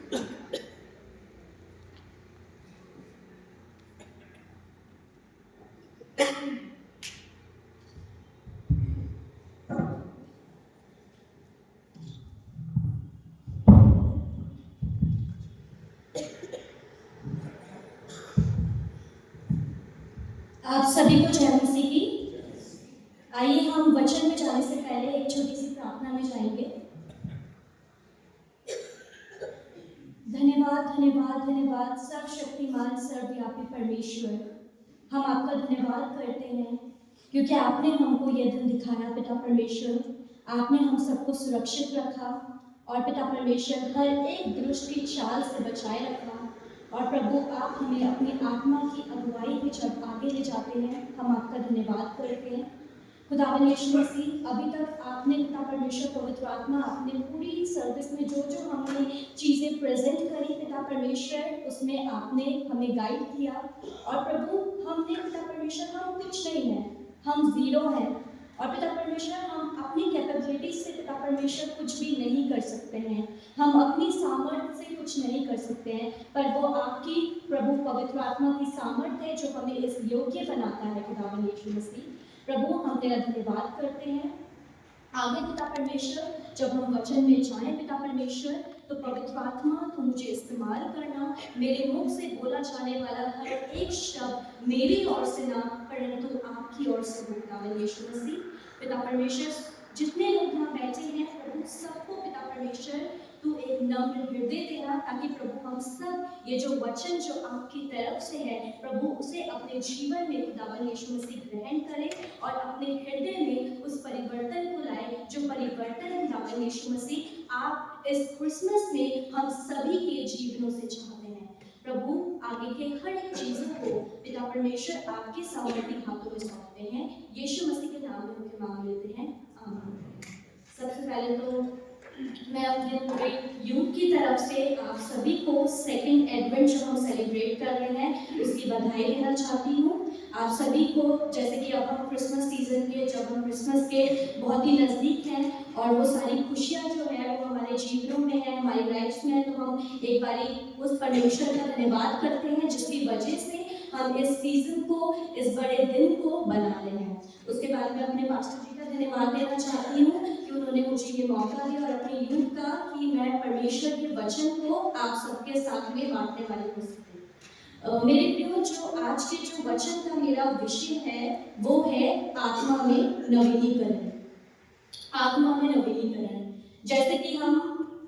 आप सभी को जय मसीह की। आइए हम वचन में जाने से पहले एक छोटी सी प्रार्थना में जाएंगे। धन्यवाद धन्यवाद धन्यवाद सर्वशक्तिमान सर्वव्यापी परमेश्वर, हम आपका धन्यवाद करते हैं क्योंकि आपने हमको यह दिन दिखाया। पिता परमेश्वर, आपने हम सबको सुरक्षित रखा और पिता परमेश्वर हर एक दुष्ट की चाल से बचाए रखा। और प्रभु, आप हमें अपनी आत्मा की अगुवाई में जब आगे ले जाते हैं, हम आपका धन्यवाद करते हैं। खुदावन यीशु मसीह, अभी तक आपने पिता परमेश्वर पवित्र आत्मा अपने पूरी सर्विस में जो जो हमने चीज़ें प्रेजेंट करी पिता परमेश्वर, उसमें आपने हमें गाइड किया। और प्रभु, हमने पिता परमेश्वर, हम कुछ नहीं है, हम जीरो हैं। और पिता परमेश्वर, हम अपनी कैपेबिलिटी से पिता परमेश्वर कुछ भी नहीं कर सकते हैं, हम अपनी सामर्थ्य से कुछ नहीं कर सकते हैं, पर वो आपकी प्रभु पवित्र आत्मा की सामर्थ्य है जो हमें इस योग्य बनाता है। खुदावन यीशु मसीह, प्रभु हम तेरा धन्यवाद करते हैं। आगे पिता परमेश्वर, जब हम वचन में जाएं पिता परमेश्वर, तो पवित्र आत्मा तो मुझे इस्तेमाल करना, मेरे मुख से बोला जाने वाला हर एक शब्द मेरी ओर से ना परंतु आपकी ओर से हो। खुदावन यीशु मसीह, पिता परमेश्वर, जितने लोग यहाँ बैठे हैं प्रभु, सबको पिता परमेश्वर तू एक नम्र हृदय देना, ताकि प्रभु हम सब ये जो वचन जो आपकी तरफ से है प्रभु, उसे अपने जीवन में खुदावन यीशु मसीह ग्रहण करें और अपने हृदय में उस परिवर्तन को लाए जो परिवर्तन खुदावन यीशु मसीह आप इस क्रिसमस में हम सभी के जीवनों से चाहते हैं। प्रभु, आगे के हर एक चीजों को पिता परमेश्वर आपके सामर्थ्य हाथों में सौंपते हैं। यीशु मसीह के नाम में मुख्य मांग लेते हैं, आमीन। सबसे पहले तो मैं अपने पूरे यूथ की तरफ से आप सभी को सेकंड एडवेंट जो हम सेलिब्रेट कर रहे हैं उसकी बधाई देना चाहती हूँ। आप सभी को, जैसे कि अब हम क्रिसमस सीजन के, जब हम क्रिसमस के बहुत ही नज़दीक हैं और वो सारी खुशियाँ जो है वो हमारे जीवनों में है, हमारी लाइफ में है, तो हम एक बारी उस परमेश्वर का धन्यवाद करते हैं जिसकी वजह से हम इस सीजन को, इस बड़े दिन को बना रहे हैं। उसके बाद मैं अपने पास्टर जी का धन्यवाद देना चाहती हूँ कि उन्होंने मुझे ये मौका दिया और अपने यूथ का कि मैं परमेश्वर के वचन को आप सबके साथ में बांटने वाली हो सकती हूँ। मेरे प्रियो, जो आज के जो वचन का मेरा विषय है वो है आत्मा में नवीनीकरण। आत्मा में नवीनीकरण। जैसे कि हम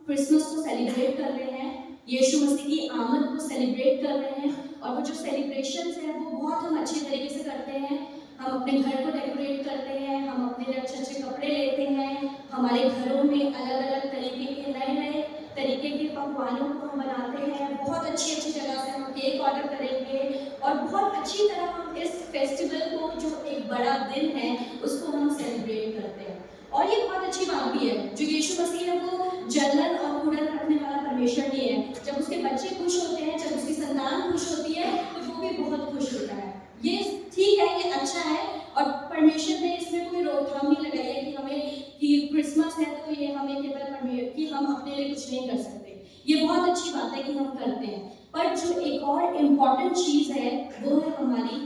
क्रिसमस को सेलिब्रेट कर रहे हैं, यीशु मसीह की आमद को सेलिब्रेट कर रहे हैं, और वो जो सेलिब्रेशंस हैं वो बहुत हम अच्छे तरीके से करते हैं। हम अपने घर को डेकोरेट करते हैं, हम अपने लिए अच्छे अच्छे कपड़े लेते हैं, हमारे घरों में अलग अलग तरीके के नए नए तरीके के पकवानों को हम बनाते हैं। बहुत अच्छी अच्छी जगह से हम केक ऑर्डर करेंगे और बहुत अच्छी तरह हम इस फेस्टिवल को, जो एक बड़ा दिन है, उसको हम सेलिब्रेट करते हैं। और ये बहुत अच्छी बात भी है, जो यीशु मसीह है वो जलन और कुड़न रखने वाला परमेश्वर नहीं है। जब उसके बच्चे खुश होते हैं, जब उसकी संतान खुश होती है, तो वो भी बहुत खुश होता है। ये ठीक है, ये अच्छा है, और परमेश्वर ने इसमें कोई रोकथाम नहीं लगाई है कि हमें, कि क्रिसमस है तो ये हमें केवल कि हम अपने लिए कुछ नहीं कर सकते। ये बहुत अच्छी बात है कि हम करते हैं, पर जो एक और इम्पॉर्टेंट चीज है वो है हमारी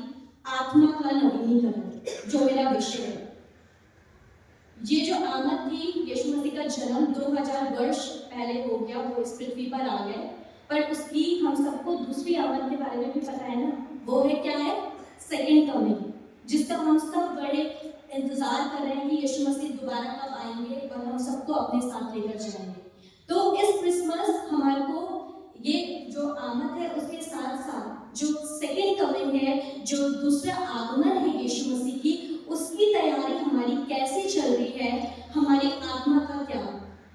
आत्मा का नवीनीकरण, जो मेरा विषय है। ये जो आमद थी, यीशु मसीह का जन्म 2000 वर्ष पहले हो गया, वो इस पृथ्वी पर आ गए, पर उसकी हम सबको दूसरी आमद के बारे में भी पता है ना, वो है क्या है? सेकंड कमिंग, जिसका हम सब बड़े इंतजार कर रहे हैं कि यीशु मसीह दोबारा कब आएंगे और हम सबको अपने साथ लेकर जाएंगे। तो इस क्रिसमस हमारे को ये जो आमद है उसके साथ साथ जो सेकंड कमिंग है, जो दूसरा आगमन है यीशु मसीह की, उसकी तैयारी हमारी कैसे चल रही है? हमारी आत्मा का क्या?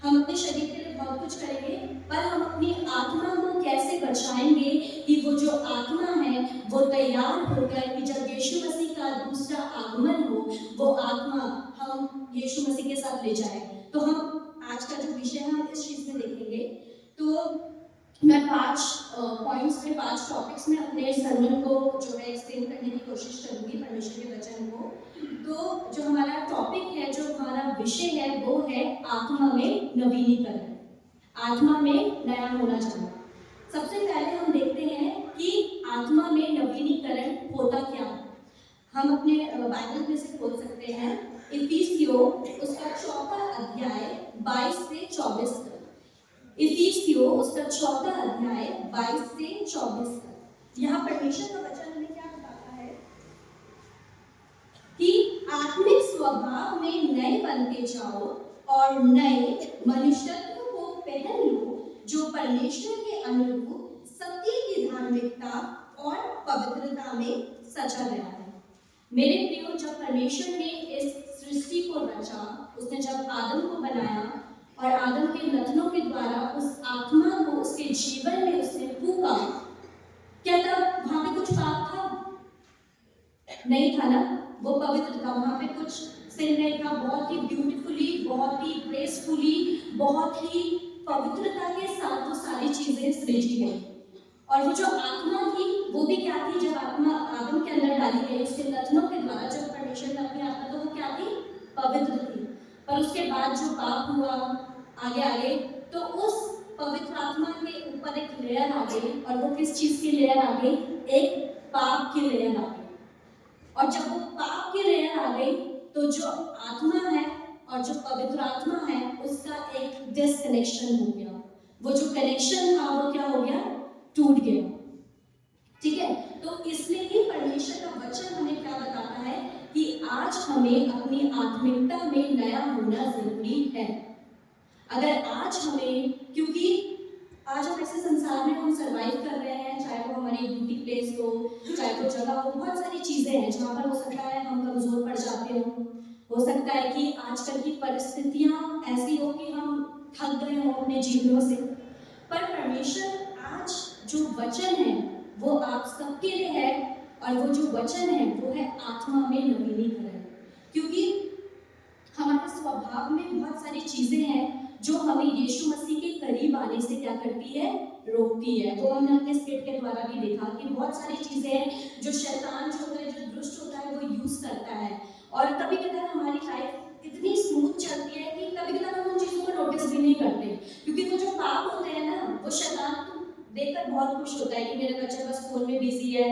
हम अपने शरीर के लिए बहुत कुछ करेंगे, पर हम अपनी आत्मा को कैसे बचाएंगे कि वो जो आत्मा है वो तैयार होकर कि जब यीशु मसीह का दूसरा आगमन हो, वो आत्मा हम यीशु मसीह के साथ ले जाए। तो हम आज का जो विषय है हम इस चीज में देखेंगे। तो मैं 5 पॉइंट्स में, 5 टॉपिक्स में अपने सरमन को जो है एक्सप्लेन करने की कोशिश करूंगी परमेश्वर के वचन को। तो जो हमारा टॉपिक है, जो हमारा विषय है, वो है आत्मा में नवीनीकरण। आत्मा में नया होना चाहिए। सबसे पहले हम देखते हैं कि आत्मा में नवीनीकरण होता क्या है। हम अपने बाइबल में से खोल सकते हैं इफिसियों उसका 4 अध्याय 22 से 24 तक। इफिसियों उसका 4 अध्याय 22 से 24 तक। यहाँ परमेश्वर का वचन हमें क्या बताता है कि आत्मिक स्वभाव में नए बनते जाओ और नए मनुष्यत्व को पहन लो, जो परमेश्वर के अनुरूप सत्य की धार्मिकता और पवित्रता में सजा गया है। मेरे प्रियो, जब परमेश्वर ने इस सृष्टि को रचा, उसने जब आदम को बनाया और आदम के नथनों के द्वारा उस आत्मा को उसके जीवन में उसने फूका, क्या तब वहां पे कुछ पाप था? नहीं था ना। वो पवित्र था, वहां पे कुछ सिन नहीं था। बहुत ही ब्यूटीफुली, बहुत ही ग्रेसफुली, बहुत ही पवित्रता के साथ वो सारी चीजें सृजी गई। और वो जो आत्मा थी वो भी क्या थी? जब आत्मा आदम के अंदर डाली गई उसके नथनों के द्वारा, जब परमेश्वर ने अपनी आत्मा, तो वो क्या थी? पवित्र थी। पर उसके बाद जो पाप हुआ आगे आगे, तो उस पवित्र आत्मा के ऊपर एक लेयर आ गई। और वो किस चीज की लेयर आ गई? एक पाप की लेयर आ गई। और जब वो पाप की लेयर आ गई तो जो आत्मा है और जो पवित्र आत्मा है उसका एक डिसकनेक्शन हो गया। वो जो कनेक्शन था वो क्या हो गया? टूट गया। ठीक है, तो इसलिए ही परमेश्वर का वचन हमें क्या बताता है कि आज हमें अपनी आत्मिकता में नया होना जरूरी है। अगर आज हमें, क्योंकि आज हम ऐसे संसार में हम सरवाइव कर रहे हैं, चाहे वो हमारी ड्यूटी प्लेस हो, चाहे वो जगह हो, बहुत सारी चीजें हैं जहाँ पर हो सकता है हम कमजोर पड़ जाते हो सकता है कि आजकल की परिस्थितियां ऐसी हो कि हम थक गए हो अपने जीवनों से। पर परमेश्वर आज जो वचन है वो आप सबके लिए है, और वो जो वचन है वो है आत्मा में नवीनीकरण। क्योंकि हमारे स्वभाव में बहुत सारी चीजें हैं जो हमें यीशु मसीह के करीब आने से क्या करती है? रोकती है। वो हमने अपने स्किट के द्वारा भी देखा कि बहुत सारी चीजें हैं जो शैतान जो होता है, जो दुष्ट होता है, वो यूज करता है। और कभी कभी हमारी लाइफ इतनी स्मूथ चलती है कि कभी कभी हम उन चीजों को नोटिस भी नहीं करते, क्योंकि वो जो पाप होते हैं ना, वो शैतान देखकर बहुत खुश होता है कि मेरे बच्चे बस फोन में बिजी है,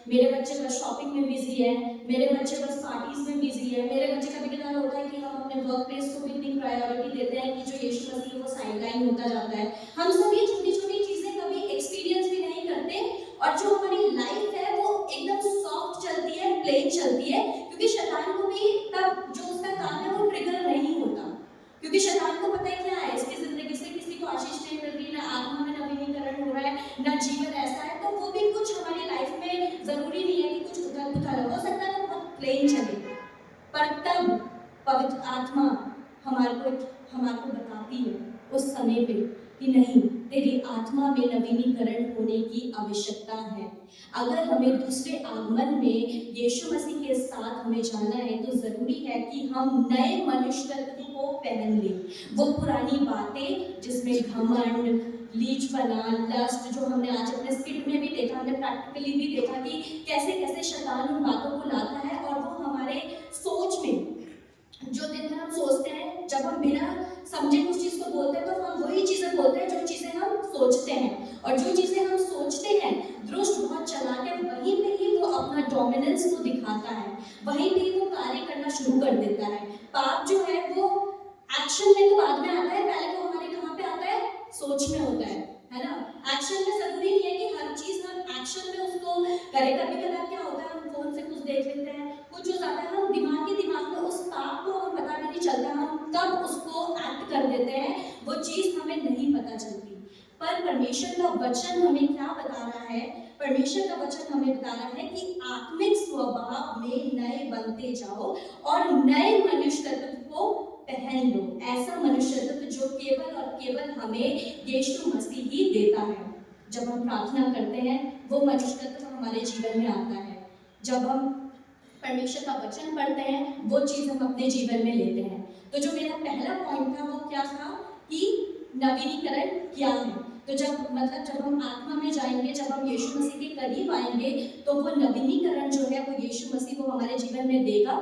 मेरे बच्चे बस शॉपिंग में बिजी है, मेरे बच्चे बस पार्टीज में बिजी है। मेरे बच्चे, कभी कभी होता है कि हम अपने वर्क प्लेस को भी इतनी प्रायोरिटी देते हैं कि जो यीशु मसीह वो साइडलाइन होता जाता है। हम सब ये छोटी छोटी चीजें कभी एक्सपीरियंस भी नहीं करते, और जो हमारी लाइफ है वो एकदम सॉफ्ट चलती है, प्लेन चलती है, क्योंकि शैतान को भी तब जो उसका काम है वो ट्रिगर नहीं होता। क्योंकि शैतान को पता है क्या है, इसकी जिंदगी से किसी को आशीष नहीं मिल रही, ना आत्मा में नवीनीकरण हो रहा है, ना जीवन ऐसा है, तो वो भी कुछ हमारी लाइफ में जरूरी नहीं है कि कुछ उथल पुथल हो सकता है, वो प्लेन चले। पर तब पवित्र आत्मा हमारे को बताती है उस समय पे कि नहीं, तेरी आत्मा में नवीनीकरण होने की आवश्यकता है। अगर हमें दूसरे आगमन में यीशु मसीह के साथ हमें जाना है तो जरूरी है कि हम नए मनुष्यत्व को पहन लें। वो पुरानी बातें जिसमें घमंड, लीचपना, लस्ट, जो हमने आज अपने स्किट में भी देखा, हमने प्रैक्टिकली भी देखा कि कैसे कैसे शैतान उन बातों को लाता है, और वो हमारे सोच में जो दिन भर हम सोचते हैं, जब हम बिना समझे उस चीज को बोलते हैं तो हम वही चीजें बोलते हैं जो चीजें हम सोचते हैं। और जो चीजें हम सोचते हैं, दुष्ट बहुत चालाक है, वहीं पे ही वो अपना डोमिनेंस को दिखाता है, वहीं पे ही वो कार्य करना शुरू कर देता है। पाप जो है वो एक्शन में तो बाद में आता है, पहले तो हमारे कहाँ पे आता है? सोच में होता है ना। एक्शन में जरूरी नहीं है कि हर चीज हम एक्शन में उसको करें। कभी कभार क्या होता है, हम फोन से कुछ देख लेते हैं, कुछ हो जाता है, हम दिमाग में उस पाप को हम पता भी नहीं चलता, हम तब उसको एक्ट कर देते हैं, वो चीज हमें नहीं पता चलती। पर परमेश्वर का वचन हमें क्या बता रहा है? परमेश्वर का वचन हमें बता रहा है कि आत्मिक स्वभाव में नए बनते जाओ और नए मनुष्यत्व को पहन लो। ऐसा मनुष्यत्व जो केवल और केवल हमें यीशु मसीह ही देता है। जब हम प्रार्थना करते हैं वो मनुष्यत्व हमारे जीवन में आता है। जब हम परमेश्वर का वचन पढ़ते हैं वो चीज हम अपने जीवन में लेते हैं। तो जो मेरा पहला पॉइंट था वो क्या था कि नवीनीकरण क्या है। तो जब हम आत्मा में जाएंगे, जब हम यीशु मसीह के करीब आएंगे, तो वो नवीनीकरण जो है वो यीशु मसीह को हमारे जीवन में देगा।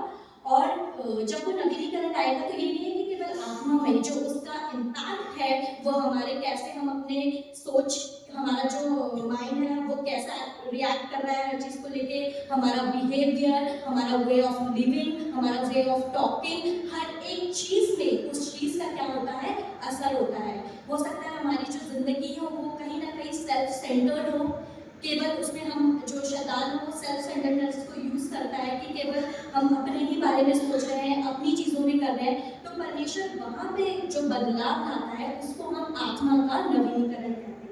और जब वो नवीनीकरण आएगा तो ये नहीं है कि केवल आत्मा में जो उसका इम्पैक्ट है वो हमारे कैसे हम अपने सोच, हमारा जो माइंड है वो कैसा रिएक्ट कर रहा है हर चीज़ को लेके, हमारा बिहेवियर, हमारा वे ऑफ लिविंग, हमारा वे ऑफ टॉकिंग, हर एक चीज़ में उस चीज़ का क्या होता है, असर होता है। हो सकता है हमारी जो ज़िंदगी है वो कहीं ना कहीं सेल्फ सेंटर्ड हो, केवल उसमें हम जो शैतान वो सेल्फ सेंटर्डनेस को यूज़ करता है कि केवल हम अपने ही बारे में सोच रहे हैं, अपनी चीज़ों में कर रहे हैं, तो परमेश्वर वहाँ पे जो बदलाव लाता है उसको हम आत्मा का नवीनीकरण कहते हैं।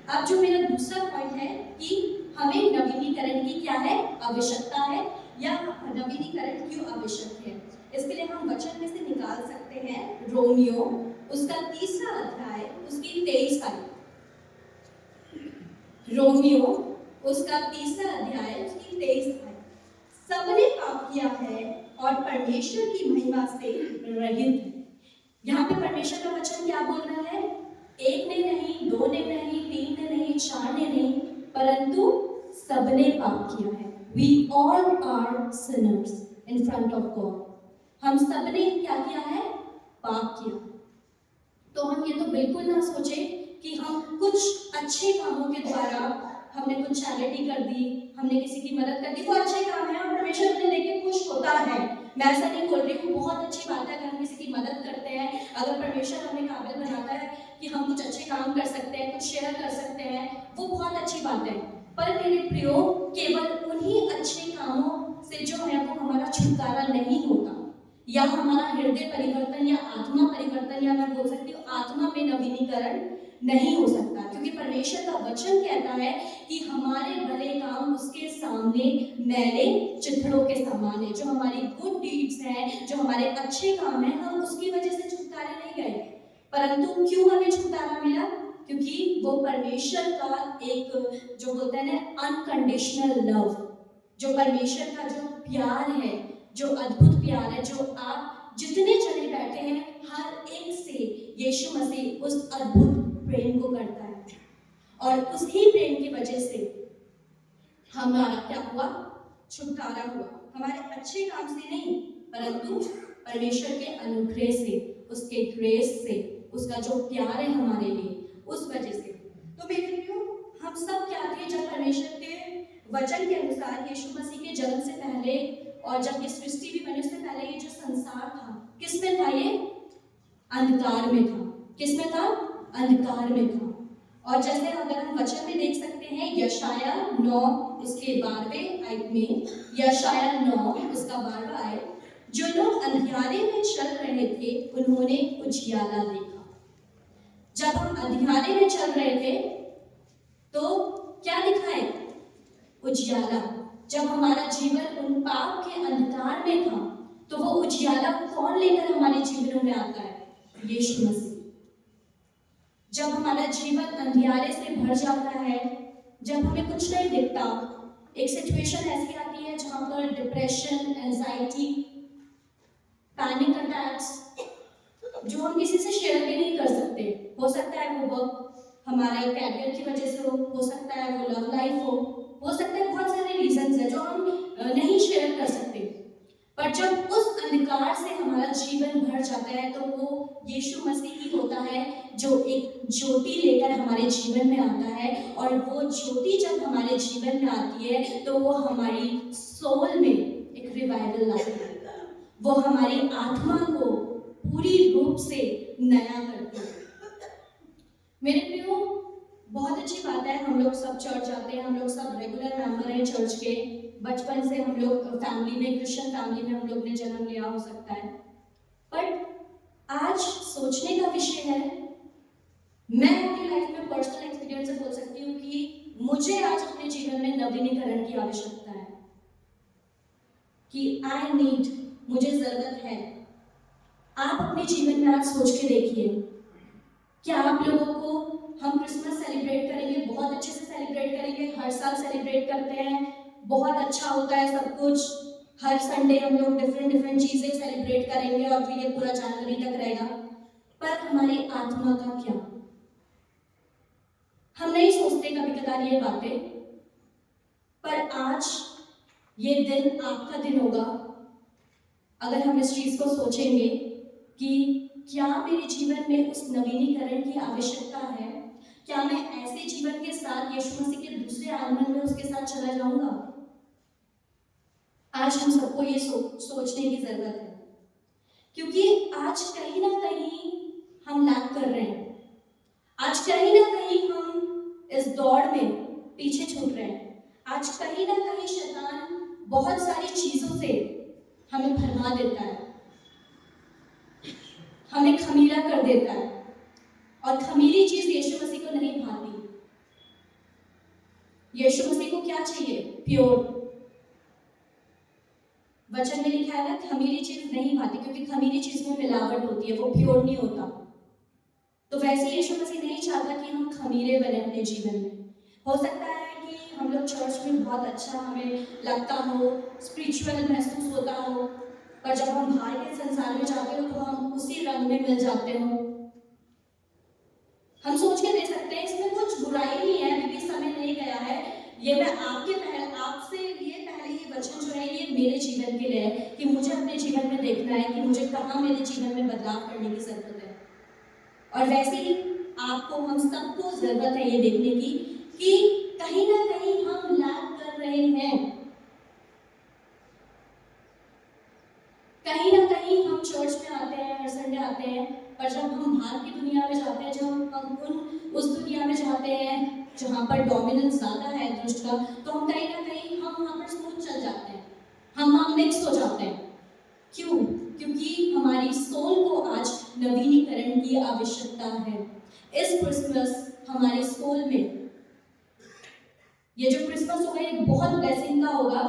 अब जो मेरा दूसरा पॉइंट है कि हमें नवीनीकरण की क्या है, आवश्यकता है, या नवीनीकरण क्यों आवश्यक है, इसके लिए हम वचन में से निकाल सकते हैं रोमियो उसका 3रा अध्याय उसकी 23 तारीख। रोमियो उसका 3रा अध्याय उसकी 23 तारीख। सबने पाप किया है और परमेश्वर की महिमा से रहित है। यहाँ पे परमेश्वर का वचन क्या बोल रहा है, एक ने नहीं, दो ने नहीं, 3 ने नहीं, 4 ने नहीं, परंतु सबने पाप किया है। We all are sinners in front of God. हम सबने क्या किया है, पाप किया। तो हम ये तो बिल्कुल ना सोचे कि हम कुछ अच्छे कामों के द्वारा हमने कुछ चैरिटी कर दी, हमने किसी की मदद कर दी, वो अच्छे काम है और परमेश्वर उन्हें देख खुश होता है। मैं ऐसा नहीं बोल रही हूँ, बहुत अच्छी बात है अगर हम किसी की मदद करते हैं, अगर परमेश्वर हमें काबिल बनाता है कि हम कुछ अच्छे काम कर सकते हैं, कुछ शेयर कर सकते हैं, वो बहुत अच्छी बात है। पर मेरे प्रियो, केवल उन्हीं अच्छे कामों से जो है वो हमारा छुटकारा नहीं होता, या हमारा हृदय परिवर्तन या आत्मा परिवर्तन, या मैं बोल सकती हूँ आत्मा में नवीनीकरण नहीं हो सकता, क्योंकि परमेश्वर का वचन कहता है कि हमारे भले काम उसके सामने मैले चिथड़ों के समान है। जो हमारी गुड डीड्स हैं, जो हमारे अच्छे काम हैं, हम उसकी वजह से छुटकारे नहीं गए, परंतु क्यों हमें छुटकारा मिला, क्योंकि वो परमेश्वर का एक जो बोलते हैं ना अनकंडीशनल लव, जो परमेश्वर का जो प्यार है, जो अद्भुत प्यार है, जो आप जितने जने बैठे हैं हर एक से यीशु मसीह उस अद्भुत प्रेम को करता है, और उसी प्रेम की वजह से हमारा क्या हुआ, छुटकारा हुआ। हमारे अच्छे काम से नहीं, परंतु परमेश्वर के अनुग्रह से, उसके ग्रेस से, उसका जो प्यार है हमारे लिए, उस वजह से। तो मेरे प्रियो, हम सब क्या थे जब परमेश्वर के वचन के अनुसार यीशु मसीह के जन्म से पहले और जब ये सृष्टि भी बनी उससे पहले ये जो संसार था, किसमें था, ये अंधकार में था। किसमें था, अंधकार में था। और जैसे अगर हम वचन में देख सकते हैं यशाया 9 उसके 12वें आयत में, यशाया 9 उसका 12वां आयत, जो लोग अंधियारे में चल रहे थे उन्होंने उजियाला देखा। जब हम अंधियारे में चल रहे थे तो क्या दिखा है, उजियाला। जब हमारा जीवन उन पाप के अंधकार में था तो वो उजियाला कौन लेकर हमारे जीवनों में आता है, यीशु मसीह। जब हमारा जीवन अंधियारे से भर जाता है, जब हमें कुछ नहीं दिखता, एक सिचुएशन ऐसी आती है जहाँ पर डिप्रेशन, एंजाइटी, पैनिक अटैक्स, जो हम किसी से शेयर भी नहीं कर सकते। हो सकता है वो वर्क हमारे कैरियर की वजह से हो सकता है वो लव लाइफ हो सकता है बहुत सारे रीजंस हैं जो हम नहीं शेयर कर सकते। पर जब उस अंधकार से हमारा जीवन भर जाता है तो वो यीशु मसीह ही होता है जो एक ज्योति लेकर हमारे जीवन में आता है, और वो ज्योति जब हमारे जीवन में आती है तो वो हमारी सोल में एक रिवाइवल लाती है, वो हमारी आत्मा को पूरी रूप से नया करती है। मेरे प्रियो, बहुत अच्छी बात है, हम लोग सब चर्च जाते हैं, हम लोग सब रेगुलर मेंबर हैं चर्च के, बचपन से हम लोग फैमिली में, क्रिश्चियन फैमिली में हम लोग ने जन्म लिया हो सकता है। बट आज सोचने का विषय है, मैं अपनी लाइफ में पर्सनल एक्सपीरियंस से बोल सकती हूँ कि मुझे आज अपने जीवन में नवीनीकरण की आवश्यकता है, कि आई नीड, मुझे जरूरत है। आप अपने जीवन में आज सोच के देखिए, क्या आप लोगों को, हम क्रिसमस सेलिब्रेट करेंगे, बहुत अच्छे से सेलिब्रेट करेंगे, हर साल सेलिब्रेट करते हैं, बहुत अच्छा होता है सब कुछ, हर संडे हम लोग डिफरेंट चीजें सेलिब्रेट करेंगे और फिर ये पूरा जनवरी तक रहेगा। पर हमारी आत्मा का क्या, हम नहीं सोचते कभी कभार ये बातें। पर आज ये दिन आपका दिन होगा अगर हम इस चीज को सोचेंगे कि क्या मेरे जीवन में उस नवीनीकरण की आवश्यकता है? क्या मैं ऐसे जीवन के साथ यीशु मसीह के दूसरे आगमन में उसके साथ चला जाऊंगा? आज हम सबको ये सोचने की जरूरत है, क्योंकि आज कहीं ना कहीं हम लैग कर रहे हैं। आज कहीं ना कहीं हम इस दौड़ में पीछे छूट रहे हैं। आज कहीं ना कहीं शैतान बहुत सारी चीजों से हमें भरमा देता है, हमें खमीरा कर देता है, और खमीरी चीज यीशु मसीह को नहीं भाती। यीशु मसीह को क्या चाहिए? प्योर। वचन में लिखा है ना, खमीरी चीज नहीं भाती, क्योंकि खमीरी चीज में मिलावट होती है, वो प्योर नहीं होता। तो वैसे यीशु मसीह नहीं चाहता कि हम खमीरे बने अपने जीवन में। हो सकता है कि हम लोग चर्च में बहुत अच्छा हमें लगता हो, स्पिरिचुअल महसूस होता हो, पर जब हम बाहर के संसार में जाते हो तो हम उसी रंग में मिल जाते हो। हम सोच के दे सकते हैं इसमें कुछ बुराई नहीं है, अभी भी समय नहीं गया है। ये मैं आपसे लिए पहले ये वचन जो है ये मेरे जीवन के लिए है, कि मुझे अपने जीवन में देखना है कि मुझे कहाँ मेरे जीवन में बदलाव करने की जरूरत है। और वैसे ही आपको, हम सबको जरूरत है ये देखने की कि कहीं ना कहीं हम लैग कर रहे हैं। कहीं ना कहीं हम चर्च में आते हैं, हर संडे आते हैं, पर जब हम बाहर की दुनिया में जाते हैं, जब हम उस दुनिया में जाते हैं जहाँ पर डोमिनेंस ज्यादा है दुष्ट का, तो हम कहीं ना कहीं हम वहाँ पर स्मूथ चल जाते हैं, हम वहाँ मिक्स हो जाते हैं। क्यों? क्योंकि हमारी सोल को आज नवीनीकरण की आवश्यकता है। इस क्रिसमस हमारे सोल में, ये जो क्रिसमस होगा ये बहुत ब्लेसिंग का होगा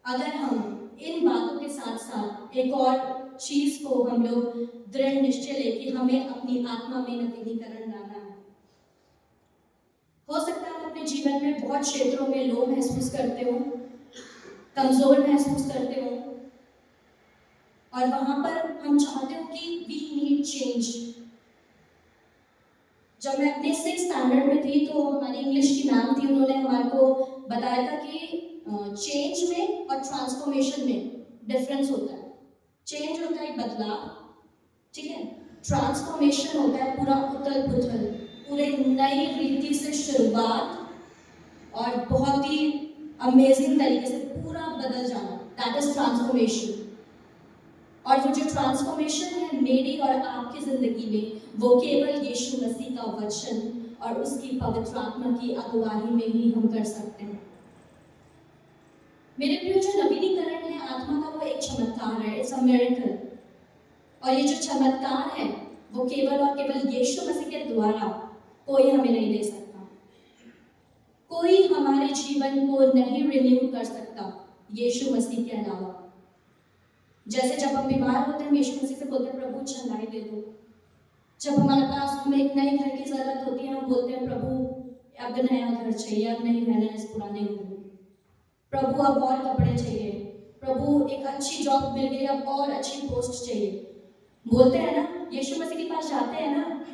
अगर हम इन बातों के साथ साथ एक और चीज को हम लोग दृढ़ निश्चय ले कि हमें अपनी आत्मा में नवीनीकरण लाना है। हो सकता है अपने जीवन में बहुत क्षेत्रों में लो महसूस करते हो, कमजोर महसूस करते हो, और वहां पर हम चाहते हो कि वी नीड चेंज। जब मैं अपने 6th स्टैंडर्ड में थी तो हमारी इंग्लिश की मैम थी, उन्होंने हमारे को बताया था कि चेंज में और ट्रांसफॉर्मेशन में डिफरेंस होता है। चेंज होता है बदलाव, ठीक है। ट्रांसफॉर्मेशन होता है पूरा उथल पुथल, पूरे नई रीति से शुरुआत, और बहुत ही अमेजिंग तरीके से पूरा बदल जाना, दैट इज ट्रांसफॉर्मेशन। और वो जो ट्रांसफॉर्मेशन है मेरी और आपकी जिंदगी में, वो केवल यीशु मसीह का वचन और उसकी पवित्र आत्मा की अगुवाई में ही हम कर सकते हैं। मेरे प्रिय, जो नवीनीकरण है आत्मा का, वो एक चमत्कार है, इट्स अ मिरेकल। और ये जो चमत्कार है वो केवल और केवल यीशु मसीह के द्वारा कोई हमें नहीं दे सकता। कोई हमारे जीवन को नहीं रिन्यू कर सकता यीशु मसीह के अलावा। जैसे जब हम बीमार होते हैं, यीशु मसीह से बोलते हैं प्रभु चंगाई दे दो। जब हमारे पास हमें एक नए घर की जरूरत होती है, हम बोलते हैं प्रभु अब नया घर चाहिए, अब नहीं रहना इस पुराने घर में। प्रभु अब और कपड़े चाहिए, प्रभु एक अच्छी जॉब मिल गई, अब और अच्छी पोस्ट चाहिए, बोलते हैं ना। यीशु मसीह के पास जाते हैं ना,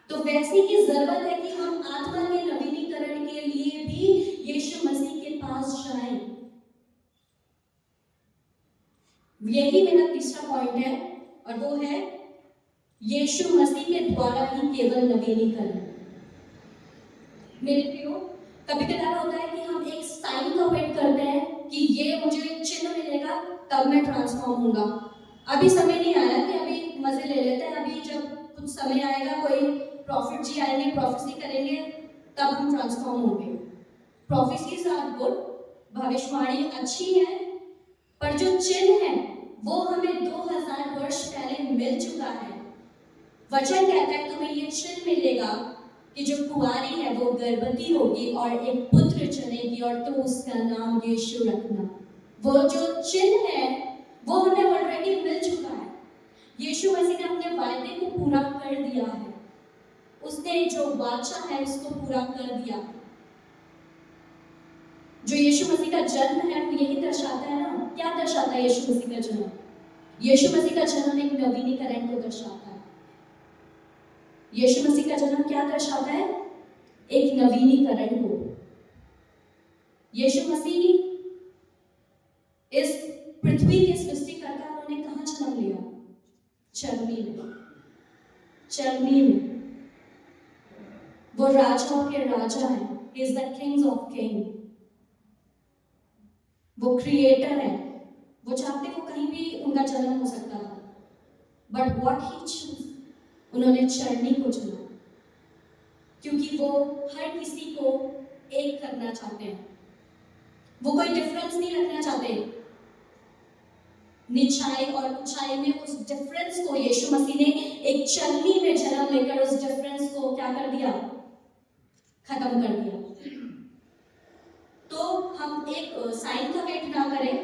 तो वैसी ही जरूरत है कि हम आत्मा के नवीनीकरण के लिए भी यीशु मसीह के पास जाएं। यही मेरा तीसरा पॉइंट है, और वो है यीशु मसीह के द्वारा ही केवल नवीनीकरण। मेरे प्रियो, कभी कदार होता है कि हम एक साइन का वेट करते हैं कि ये मुझे चिन्ह मिलेगा तब मैं ट्रांसफॉर्म होऊंगा। अभी समय नहीं आया कि अभी मजे ले लेते हैं, अभी जब कुछ समय आएगा, कोई प्रॉफिट जी आएंगे, प्रोफेसी करेंगे, तब हम ट्रांसफॉर्म होंगे। प्रोफेसीज आर गुड, भविष्यवाणी अच्छी है, पर जो चिन्ह है वो हमें 2000 वर्ष पहले मिल चुका है। वचन कहता है तुम्हें ये चिन्ह मिलेगा कि जो कुंवारी है वो गर्भवती होगी और एक पुत्र जनेगी और तुम उसका नाम यीशु रखना। वो जो चिन्ह है वो हमें ऑलरेडी मिल चुका है। यीशु मसीह ने अपने वायदे को पूरा कर दिया है, उसने जो वाचा है उसको पूरा कर दिया। जो यीशु मसीह का जन्म है वो यही दर्शाता है ना। क्या दर्शाता है यीशु मसीह का जन्म? यीशु मसीह का जन्म एक नवीनीकरण को दर्शाता है। यीशु मसीह का जन्म क्या दर्शाता है? एक नवीनीकरण को। यीशु मसीह इस पृथ्वी के सृष्टिकर्ता, उन्होंने कहाँ जन्म लिया? चरनी में वो राजाओं के राजा हैं, he is the king of king, वो क्रिएटर है, वो चाहते वो कहीं भी उनका जन्म हो सकता था, बट व्हाट ही चूज, उन्होंने चरनी को चुना, क्योंकि वो हर किसी को एक करना चाहते हैं, वो कोई डिफरेंस नहीं रखना चाहते, निचाई और ऊंचाई में उस डिफरेंस को यीशु मसीह ने एक चरनी में जन्म लेकर उस डिफरेंस को क्या कर दिया, खत्म कर दिया। तो हम एक साइन का वेट ना करें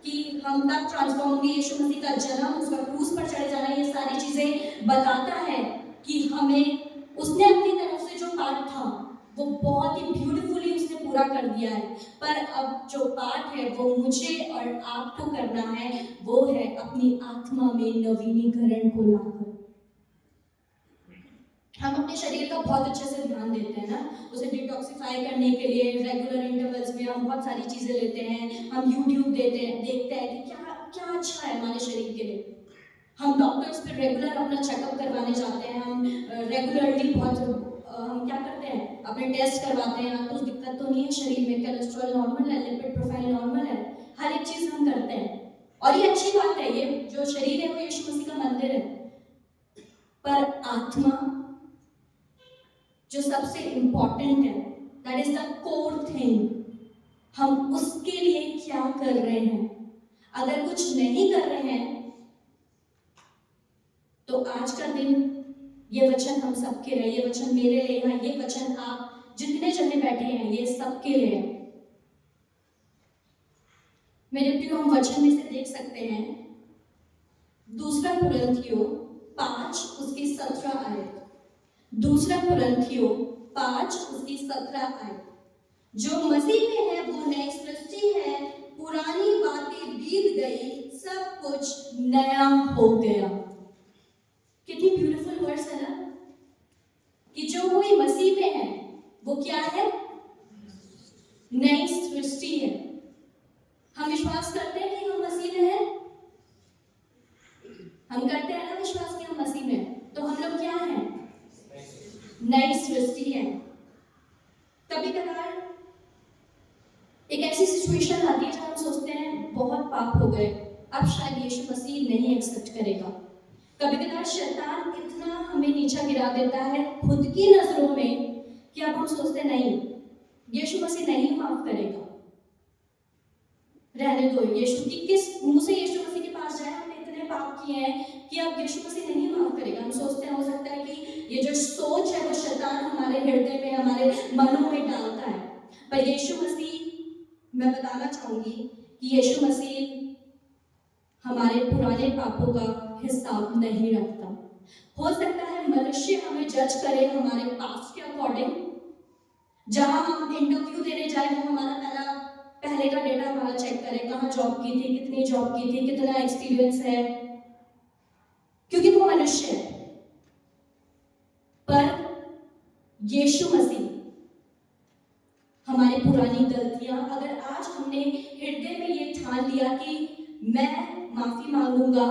कि हम तब ट्रांसफॉर्म होंगे, यीशु मसीह का जन्म, उसका क्रूस पर चढ़े जाना, ये सारी चीजें बताता है कि हमें उसने अपनी तरफ से जो पार्ट था वो बहुत ही ब्यूटीफुली उसने पूरा कर दिया है, पर अब जो पार्ट है वो मुझे और आपको करना है, वो है अपनी आत्मा में नवीनीकरण को लाकर। हम अपने शरीर का बहुत अच्छे से ध्यान देते हैं ना, उसे डिटॉक्सिफाई करने के लिए रेगुलर इंटरवल्स में हम बहुत सारी चीजें लेते हैं, हम यूट्यूब देखते हैं कि क्या क्या अच्छा है हमारे शरीर के लिए, हम डॉक्टर्स पे रेगुलर अपना चेकअप करवाने जाते हैं, हम रेगुलरली बहुत हम क्या करते हैं, अपने टेस्ट करवाते हैं, कुछ दिक्कत तो नहीं है शरीर में, कोलेस्ट्रॉल नॉर्मल है, लिपिड प्रोफाइल नॉर्मल है, हर एक चीज हम करते हैं और ये अच्छी बात है, ये जो शरीर है वो यीशु मसीह का मंदिर है, पर आत्मा जो सबसे इंपॉर्टेंट है, that is the core thing, हम उसके लिए क्या कर रहे हैं। अगर कुछ नहीं कर रहे हैं तो आज का दिन, ये वचन हम सबके लिए, ये वचन मेरे लिए है, ये वचन आप जितने जने बैठे हैं ये सबके लिए है। मेरे प्रियो, हम वचन में से देख सकते हैं 2 कुरिन्थियों 5 उसकी 17 आयत, 2 कुरिन्थियों 5 उसकी 17 आयत, जो मसीह में है वो नई सृष्टि है, पुरानी बातें बीत गई, सब कुछ नया हो गया। कितनी ब्यूटीफुल वर्ड्स है ना, कि जो कोई मसीह में है वो क्या है, नई सृष्टि है। हम विश्वास करते हैं कि हम मसीह में हैं, हम करते हैं ना विश्वास कि हम मसीह में हैं, तो हम लोग क्या हैं, नई सृष्टि है। कभी कभार एक ऐसी सिचुएशन आती है जहां हम सोचते हैं बहुत पाप हो गए, अब शायद यीशु मसीह नहीं एक्सेप्ट करेगा। कभी कभार शैतान इतना हमें नीचा गिरा देता है खुद की नजरों में कि अब हम सोचते नहीं, यीशु मसीह नहीं माफ करेगा, रहने दो, यीशु की किस मुंह से यीशु मसीह के पास जाए, हमने इतने पाप किए हैं कि अब यीशु मसीह नहीं माफ करेगा। हम सोचते हैं, हो सकता है कि ये जो सोच है वो शैतान हमारे हृदय में, हमारे मनों में डालता है, पर यीशु मसीह, मैं बताना चाहूंगी कि यीशु मसीह हमारे पुराने पापों का हिसाब नहीं रखता। हो सकता है मनुष्य हमें जज करे हमारे पास्ट के अकॉर्डिंग, जहां हम इंटरव्यू देने जाए वो हमारा पहले का डेटा हमारा चेक करे, कहाँ जॉब की थी, कितनी जॉब की थी, कितना एक्सपीरियंस है, क्योंकि वो मनुष्य है। पर यीशु मसीह हमारी पुरानी गलतियां, अगर आज हमने हृदय में ये ठान लिया कि मैं माफी मांगूंगा,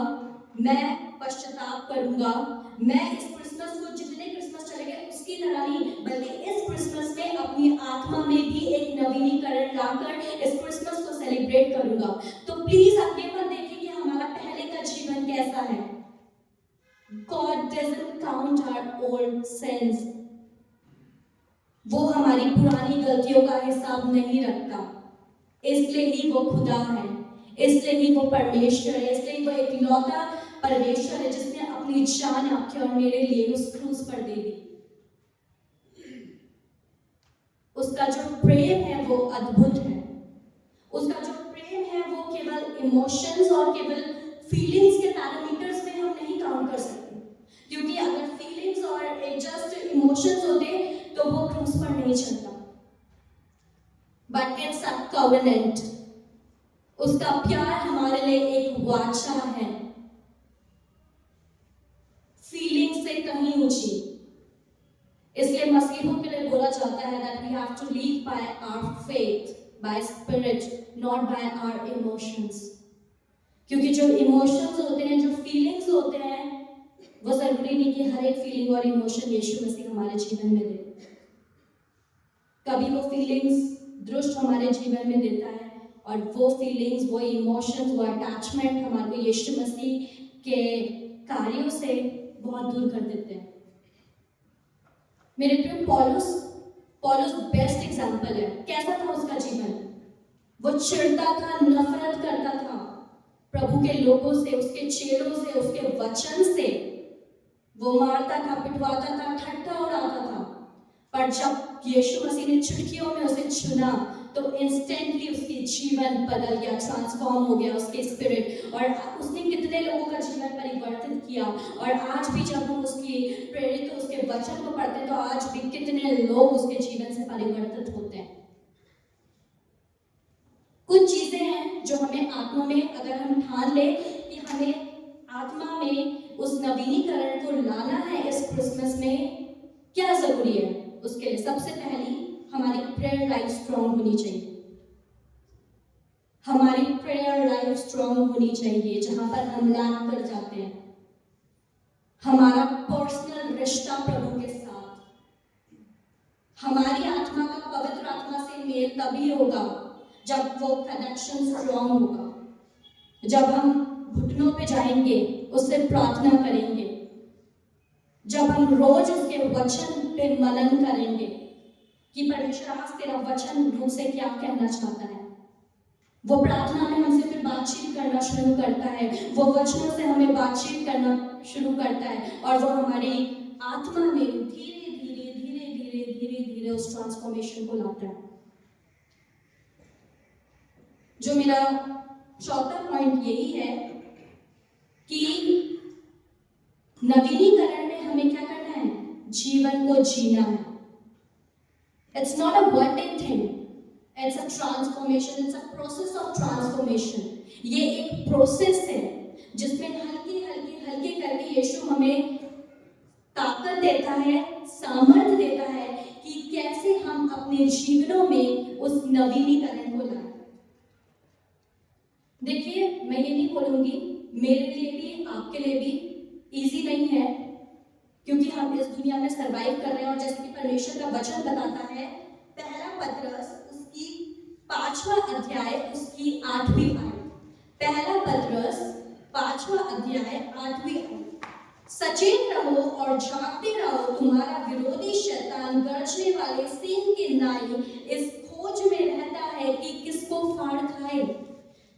मैं पश्चाताप करूंगा, मैं इस क्रिसमस को, जितने क्रिसमस चले गए उसकी तरह नहीं, बल्कि इस क्रिसमस में अपनी आत्मा में भी एक नवीनीकरण लाकर इस क्रिसमस को सेलिब्रेट करूंगा, तो प्लीज आप ये मत देखिए कि हमारा पहले का जीवन कैसा है। God doesn't count our old sins. वो हमारी पुरानी गलतियों का हिसाब नहीं रखता, इसलिए ही वो खुदा है, इसलिए ही वो परमेश्वर है, इसलिए वो इकलौता परमेश्वर है जिसने अपनी जान आपके और मेरे लिए उस क्रूस पर दे दी। उसका जो प्रेम है वो अद्भुत है, उसका जो प्रेम है वो केवल इमोशंस और केवल फीलिंग्स के पैरामीटर्स में हम नहीं काउंट कर सकते, क्योंकि अगर फीलिंग्स और एक जस्ट इमोशंस होते तो वो क्रूस पर नहीं चलता। बट इट्स अ कवेनेंट, उसका प्यार हमारे लिए एक वाचा है, फीलिंग से कहीं ऊंची। इसलिए मसीहों के लिए बोला जाता है that we have to live by our faith, by spirit, not by our emotions. क्योंकि जो इमोशंस होते हैं, जो फीलिंग्स होते हैं, वो जरूरी नहीं कि हर एक फीलिंग और इमोशन यीशु मसीह हमारे जीवन में दे। कभी वो फीलिंग्स दुष्ट हमारे जीवन में देता है और वो फीलिंग्स, वो इमोशंस, वो अटैचमेंट हमारे को यीशु मसीह के कार्यों से बहुत दूर कर देते हैं। मेरे प्रिय पौलुस बेस्ट एग्जाम्पल है। कैसा था उसका जीवन? वो चिढ़ता था, नफरत करता था प्रभु के लोगों से, उसके चेलों से, उसके वचन से। वो मारता था, पिटवाता था, ठट्ठा उड़ाता था। पर जब यीशु मसीह ने चुटकियों में उसे चुना तो इंस्टेंटली उसके जीवन बदल गया, ट्रांसफॉर्म हो गया उसके स्पिरिट, और उसने कितने लोगों का जीवन परिवर्तित किया। और आज भी जब हम उसकी प्रेरित उसके वचन को पढ़ते हैं तो आज भी कितने लोग उसके जीवन से परिवर्तित होते हैं। कुछ चीजें हैं जो हमें आत्मा में, अगर हम ठान ले कि हमें आत्मा में उस नवीनीकरण को लाना है इस क्रिसमस में, क्या जरूरी है उसके लिए? सबसे पहली हमारी प्रेयर लाइफ स्ट्रॉन्ग होनी चाहिए। हमारी प्रेयर लाइफ स्ट्रॉन्ग होनी चाहिए, जहां पर हम लैग कर जाते हैं। हमारा पर्सनल रिश्ता प्रभु के साथ, हमारी आत्मा का पवित्र आत्मा से मेल तभी होगा जब वो कनेक्शन स्ट्रॉन्ग होगा, जब हम घुटनों पे जाएंगे, उससे प्रार्थना करेंगे, जब हम रोज उसके वचन पे मनन करेंगे कि परमेश्वर आज तेरा वचन मुझसे क्या कहना चाहता है। वो प्रार्थना में हमसे फिर बातचीत करना शुरू करता है, वो वचनों से हमें बातचीत करना शुरू करता है, और वो हमारी आत्मा में धीरे धीरे धीरे धीरे धीरे धीरे उस ट्रांसफॉर्मेशन को लाता है। जो मेरा चौथा पॉइंट यही है कि नवीनीकरण में हमें क्या करना है? जीवन को जीना है। It's not a one-day thing. It's a transformation. It's a process of transformation. ये एक प्रोसेस है जिसमें हल्के हल्के हल्के करके यीशु हमें ताकत देता है, सामर्थ्य देता है कि कैसे हम अपने जीवनों में उस नवीनीकरण को लाएं। देखिए, मैं ये नहीं बोलूंगी, मेरे लिए भी आपके लिए भी इजी नहीं है, क्योंकि हम इस दुनिया में सरवाइव कर रहे हैं। और जैसे कि परमेश्वर का वचन बताता है, पहला पतरस उसकी 5वां अध्याय उसकी 8वीं आयत, पहला पतरस 5वां अध्याय 8वीं आयत, सचेत रहो और जागते रहो, तुम्हारा विरोधी शैतान गरजने वाले सिंह के नाई इस खोज में रहता है कि किसको फाड़ खाए।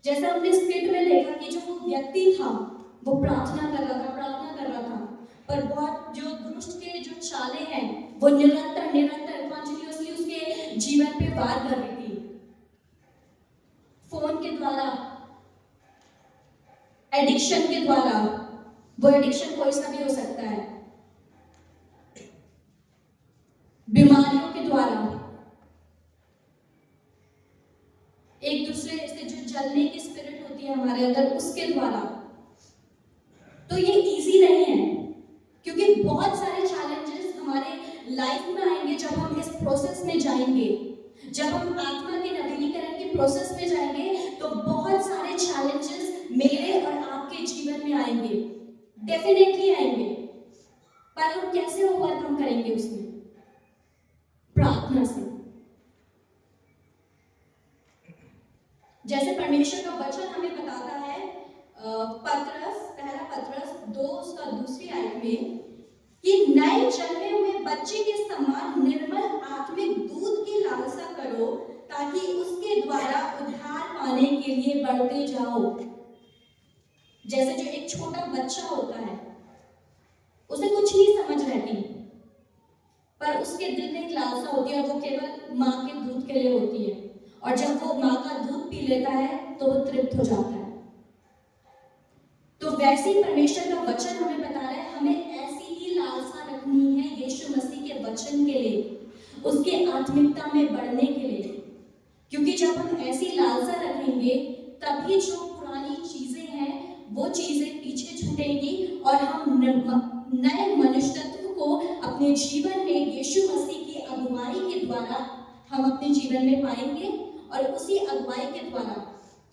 जैसा हमने स्क्रिप्ट में देखा कि जो वो व्यक्ति था वो प्रार्थना कर रहा था, पर बहुत जो दुष्ट के जो चालें हैं वो निरंतर कॉन्टिन्यूअसली उसके जीवन पे वार कर रही थी। फोन के द्वारा, एडिक्शन के द्वारा, वो एडिक्शन कोई सा भी हो सकता है, बीमारियों के द्वारा, एक दूसरे से जो जलने की स्पिरिट होती है हमारे अंदर, उसके द्वारा। तो ये इजी नहीं है, क्योंकि बहुत सारे चैलेंजेस हमारे लाइफ में आएंगे जब हम इस प्रोसेस में जाएंगे। जब हम आत्मा के नवीनीकरण के प्रोसेस में जाएंगे तो बहुत सारे चैलेंजेस मेरे और आपके जीवन में आएंगे, डेफिनेटली आएंगे। पर हम कैसे ओवरकम करेंगे उसमें? प्रार्थना से। जैसे परमेश्वर का वचन हमें बताता है, पहला पतरस 2 उसका 2री आयत में, कि नए जन्मे हुए बच्चे के समान निर्मल आत्मिक दूध की लालसा करो, ताकि उसके द्वारा उद्धार पाने के लिए बढ़ते जाओ। जैसे जो एक छोटा बच्चा होता है, उसे कुछ नहीं समझ रहती, पर उसके दिल में एक लालसा होती है और वो केवल माँ के दूध के लिए होती है, और जब वो माँ का दूध पी लेता है तो वो तृप्त हो जाता है। तो वैसे ही परमेश्वर का वचन हमें बता रहा है, हमें ऐसी ही लालसा रखनी है यीशु मसीह के वचन के लिए, उसके आत्मिकता में बढ़ने के लिए। क्योंकि जब हम ऐसी लालसा रखेंगे तभी जो पुरानी चीजें हैं वो चीजें पीछे छूटेंगी और हम नए मनुष्य तत्व को अपने जीवन में यीशु मसीह की अगुवाई के द्वारा हम अपने जीवन में पाएंगे, और उसी अगुवाई के द्वारा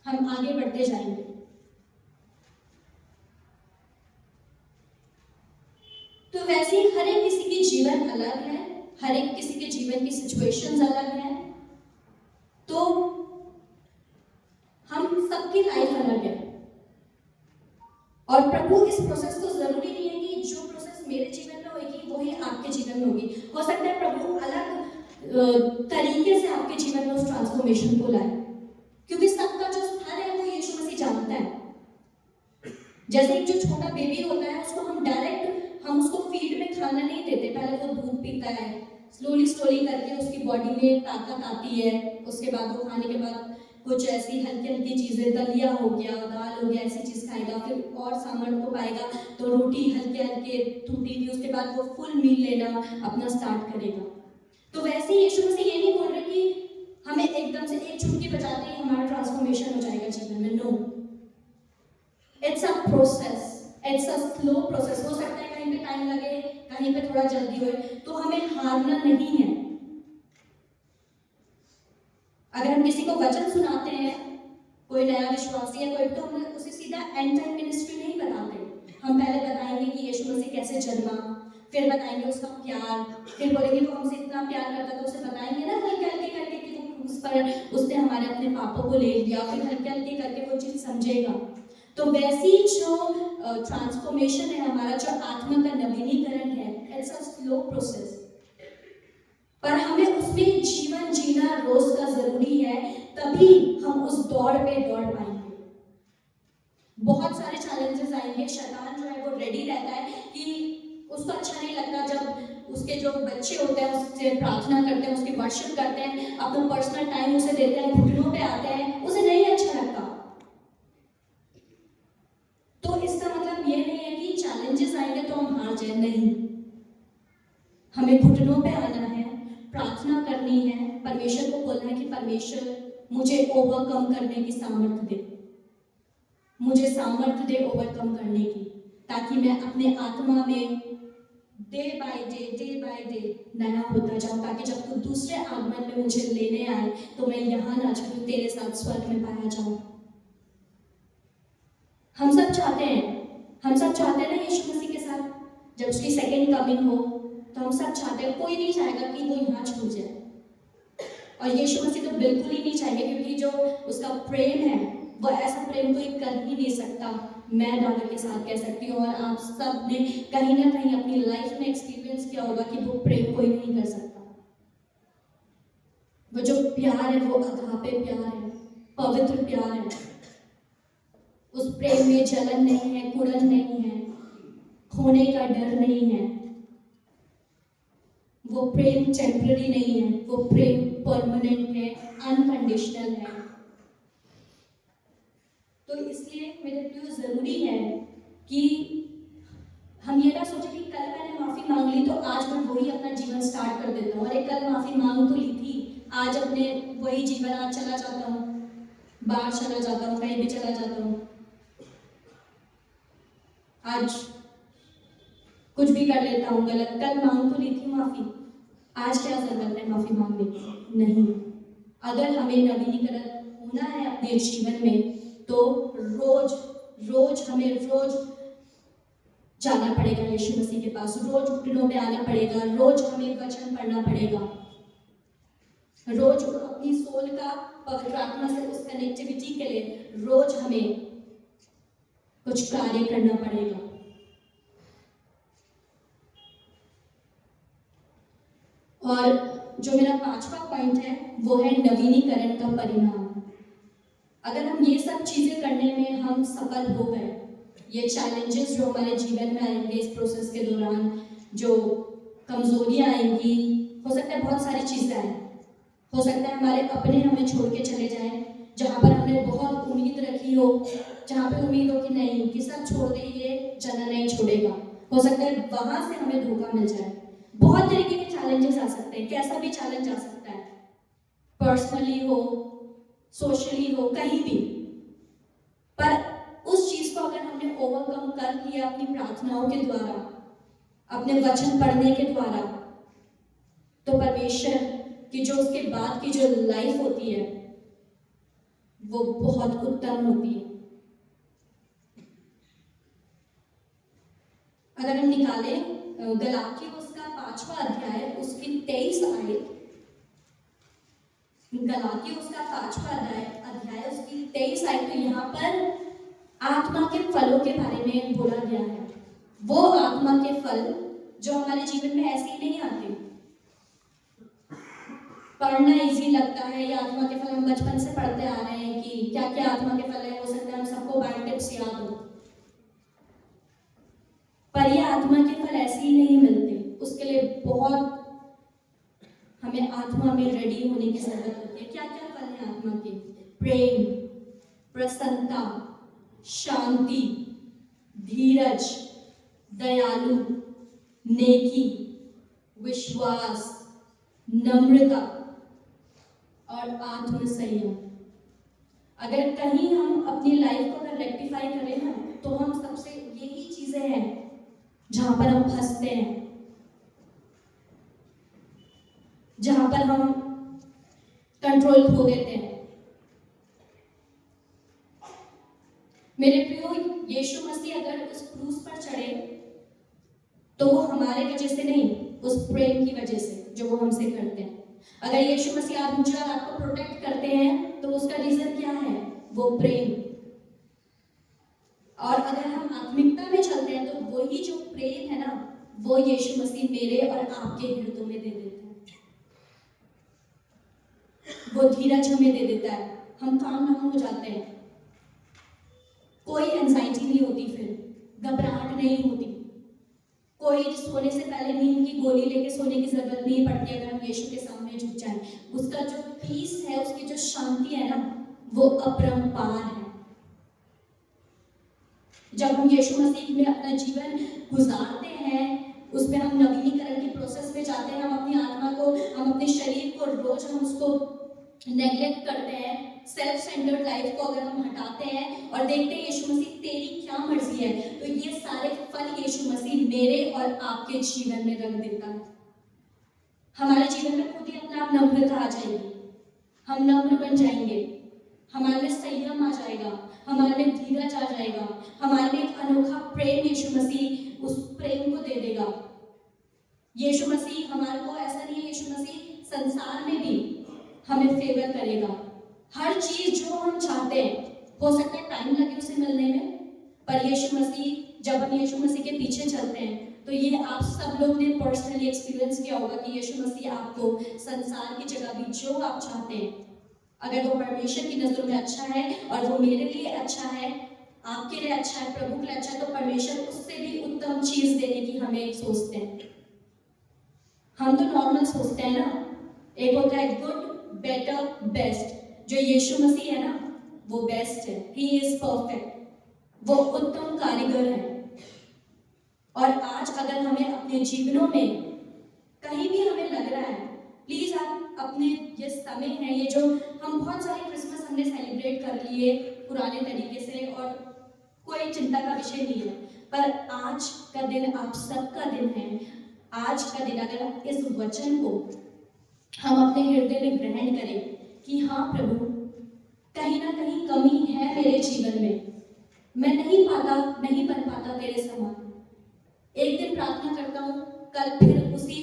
हम आगे बढ़ते जाएंगे। सिचुएशंस अलग हैं, तो हम सबकी लाइफ अलग है। और प्रभु इस प्रोसेस को जरूरी नहीं है कि जो प्रोसेस मेरे जीवन में होगी वही आपके जीवन में होगी। हो सकता है प्रभु अलग तरीके से आपके जीवन में उस ट्रांसफॉर्मेशन को लाए, क्योंकि सबका जो स्तर है वो यीशु मसीह जानता है। जैसे एक जो छोटा बेबी होता है उसको हम उसको फीड में खाना नहीं देते, पहले वो दूध पीता है, स्लोली करके उसकी बॉडी में ताकत आती है, उसके बाद वो खाने के बाद कुछ ऐसी हल्की चीजें, दलिया हो गया, दाल हो गया, ऐसी चीज खाएगा, फिर और सामर्थ्य को पाएगा तो रोटी हल्के टूटी हुई, उसके बाद वो फुल मील लेना अपना स्टार्ट करेगा। तो वैसे ही यीशु मसीह ये नहीं बोल रहे कि हमें एकदम से एक चुटकी बजाते ही हमारा ट्रांसफॉर्मेशन हो जाएगा जीवन में। No, it's a process, it's a slow process. हो सकता है कहीं पे टाइम लगे, कहीं पे थोड़ा जल्दी हो, तो हमें हारना नहीं है। अगर हम किसी को वचन सुनाते हैं, कोई नया विश्वासी है कोई, तो हम उसे सीधा एंड टाइम मिनिस्ट्री नहीं बताते। हम पहले बताएंगे कि यीशु मसीह कैसे जन्मा, फिर बताएंगे उसका प्यार, फिर बोलेंगे वो हमसे इतना प्यार करता, तो उसे बताएंगे ना हल्के करके कि वो क्रूस पर उसने हमारे अपने पापों को ले लिया, फिर हल्के करके वो चीज समझेगा। तो वैसी जो ट्रांसफॉर्मेशन है, हमारा जो आत्मा का नवीनीकरण है, इट्स अ स्लो प्रोसेस, पर हमें उसमें जीवन जीना रोज का जरूरी है, तभी हम उस दौड़ पे दौड़ पाएंगे। बहुत सारे चैलेंजेस आएंगे, शैतान जो है वो रेडी रहता है कि उसको अच्छा नहीं लगता जब उसके जो बच्चे होते हैं उससे प्रार्थना करते हैं, उसकी वर्शिप करते हैं, अपना पर्सनल टाइम उसे देते हैं, घुटनों पे आते हैं, उसे नहीं अच्छा लगता। तो इसका मतलब ये नहीं है कि चैलेंजेस आएंगे तो हम हार जाए, नहीं, हमें घुटनों पे आना है, प्रार्थना करनी है, परमेश्वर को बोलना है कि परमेश्वर मुझे ओवरकम करने की सामर्थ्य दे, मुझे सामर्थ्य दे ओवरकम करने की, ताकि मैं अपने आत्मा में डे बाय डे नया होता जाऊं, ताकि जब तू दूसरे आगमन में मुझे लेने आए तो मैं यहाँ ना जाऊं, तेरे साथ स्वर्ग में पाया जाऊं। हम सब चाहते हैं ना यीशु मसीह के साथ जब उसकी सेकेंड कमिंग हो, तो हम सब चाहते हैं, कोई नहीं चाहेगा कि वो यहाँ छूट जाए, और यीशु मसीह तो बिल्कुल ही नहीं चाहेंगे, क्योंकि जो उसका प्रेम है वो ऐसा प्रेम कोई कर ही नहीं सकता। मैं दावे के साथ कह सकती हूँ, और आप सब ने कहीं ना कहीं अपनी लाइफ में एक्सपीरियंस किया होगा कि वो प्रेम कोई नहीं कर सकता। वो जो प्यार है वो अगापे प्यार है, पवित्र प्यार है। उस प्रेम में जलन नहीं है, कुड़न नहीं है, खोने का डर नहीं है। वो प्रेम टेम्पररी नहीं है, वो प्रेम परमानेंट है, अनकंडीशनल है। तो इसलिए मेरे लिए जरूरी है कि हम ये ना सोचें कि कल मैंने माफी मांग ली तो आज मैं वही अपना जीवन स्टार्ट कर देता हूँ। अरे कल माफी मांग तो ली थी, आज अपने वही जीवन, आज चला जाता हूँ, बाहर चला जाता हूँ, कहीं भी चला जाता हूँ, आज कुछ भी कर लेता हूँ गलत, कल मांग तो ली थी माफी, आज क्या जरूरत है माफी मांगने की? नहीं। अगर हमें नवीनीकरण होना है अपने जीवन में, तो हमें रोज जाना पड़ेगा यीशु मसीह के पास, रोज घुटनों पे आना पड़ेगा, रोज हमें वचन पढ़ना पड़ेगा, रोज अपनी सोल का पवित्र आत्मा से उस कनेक्टिविटी के लिए रोज हमें कुछ कार्य करना पड़ेगा। और जो मेरा 5वां पॉइंट है वो है नवीनीकरण का परिणाम। अगर हम ये सब चीजें करने में हम सफल हो गए, ये चैलेंजेस जो हमारे जीवन में आएंगे इस प्रोसेस के दौरान, जो कमजोरियां आएंगी, हो सकता है बहुत सारी चीजें आए, हो सकता है हमारे अपने हमें छोड़ के चले जाएं, जहाँ पर हमने बहुत उम्मीद रखी हो, जहाँ पे उम्मीद हो कि नहीं कि सब छोड़ दे, ये जना नहीं छोड़ेगा, हो सकता है वहां से हमें धोखा मिल जाए। बहुत तरीके के चैलेंजेस आ सकते हैं, कैसा भी चैलेंज आ सकता है, पर्सनली हो, सोशली हो, कहीं भी, पर उस चीज को अगर हमने ओवरकम कर लिया अपनी प्रार्थनाओं के द्वारा, अपने वचन पढ़ने के द्वारा, तो परमेश्वर की जो उसके बाद की जो लाइफ होती है वो बहुत उत्तम होती है। अगर हम निकालें गलातियों उसका 5वां अध्याय उसकी 23 आयत, गलातियों उसका 5वां अध्याय उसकी 23 आयत, तो यहाँ पर आत्मा के फलों के बारे में बोला गया है। वो आत्मा के फल जो हमारे जीवन में ऐसे ही नहीं आते। पढ़ना इजी लगता है, ये आत्मा के फल हम बचपन से पढ़ते आ रहे हैं कि क्या क्या आत्मा के फल है, हो सकता है हम सबको बाय टिप्स याद हो, पर ये आत्मा के फल ऐसे ही नहीं मिलते। उसके लिए बहुत हमें आत्मा में रेडी होने की जरूरत होती है। क्या क्या फल है आत्मा के? प्रेम, प्रसन्नता, शांति, धीरज, दयालु, नेकी, विश्वास, नम्रता और आत्मसंयम। अगर कहीं हम अपनी लाइफ को अगर रेक्टिफाई करें ना, तो हम सबसे यही चीजें हैं जहां पर हम फंसते हैं, जहां पर हम कंट्रोल खो देते हैं। मेरे प्रियो, यीशु मसीह अगर उस क्रूस पर चढ़े तो वो हमारे वजह से नहीं, उस प्रेम की वजह से जो वो हमसे करते हैं। अगर यीशु मसीह आज मुझे और आपको प्रोटेक्ट करते हैं तो उसका रीजन क्या है? वो प्रेम। और अगर हम आत्मिकता में चलते हैं तो वही जो प्रेम है ना, वो यीशु मसीह मेरे और आपके हृदयों में दे देता है। वो धीरज हमें दे देता है, हम काम डाउन हो जाते हैं, कोई एंजाइटी नहीं होती, फिर घबराहट नहीं होती, कोई सोने से पहले नींद की गोली लेके सोने की जरूरत नहीं पड़ती अगर हम यीशु के सामने झुक जाएं। उसका जो पीस है, उसकी जो शांति है ना, वो अपरंपार है। जब हम यीशु मसीह में अपना जीवन गुजारते हैं, उसमें हम नवीनीकरण के प्रोसेस में जाते हैं, हम अपनी आत्मा को, हम अपने शरीर को रोज हम उसको नेग्लेक्ट करते हैं, सेल्फ सेंटर्ड लाइफ को अगर हम हटाते हैं और देखते हैं यीशु मसीह तेरी क्या मर्जी है, तो ये सारे फल यीशु मसीह मेरे और आपके जीवन में रख देता है। हमारे जीवन में खुद ही अपने आप नम्रता आ जाएगी, हम नम्र बन जाएंगे, हमारे में संयम आ जाएगा, हमारे में धीरज आ जाएगा, हमारे में एक अनोखा प्रेम यीशु मसीह उस प्रेम को दे देगा। यीशु मसीह हमारे को ऐसा नहीं है, यीशु मसीह संसार में भी हमें फेवर करेगा। हर चीज जो हम चाहते हैं, हो सकता है टाइम लगे उसे मिलने में, पर यीशु मसीह, जब हम यीशु मसीह के पीछे चलते हैं तो ये आप सब लोग ने पर्सनली एक्सपीरियंस किया होगा कि यीशु मसीह आपको संसार की जगह भी जो आप चाहते हैं, अगर वो परमेश्वर की नजरों में अच्छा है और वो मेरे लिए अच्छा है, आपके लिए अच्छा है, प्रभु के लिए अच्छा है, तो परमेश्वर उससे भी उत्तम चीज देने की हमें सोचते हैं। हम तो नॉर्मल सोचते हैं ना, एक होता है गुड, बेटर, बेस्ट। जो यीशु मसीह है ना, वो बेस्ट है, ही इज परफेक्ट, वो उत्तम कारीगर है। और आज अगर हमें अपने जीवनों में कहीं भी हमें लग रहा है, प्लीज आप अपने ये समय है, ये जो हम बहुत सारे क्रिसमस हमने सेलिब्रेट कर लिए पुराने तरीके से और कोई चिंता का विषय नहीं है, पर आज का दिन आप सबका दिन है। आज का दिन अगर इस वचन को हम अपने हृदय में ग्रहण करें कि हाँ प्रभु, कहीं ना कहीं कमी है मेरे जीवन में, मैं नहीं बन पाता तेरे समान। एक दिन प्रार्थना करता हूँ, कल फिर उसी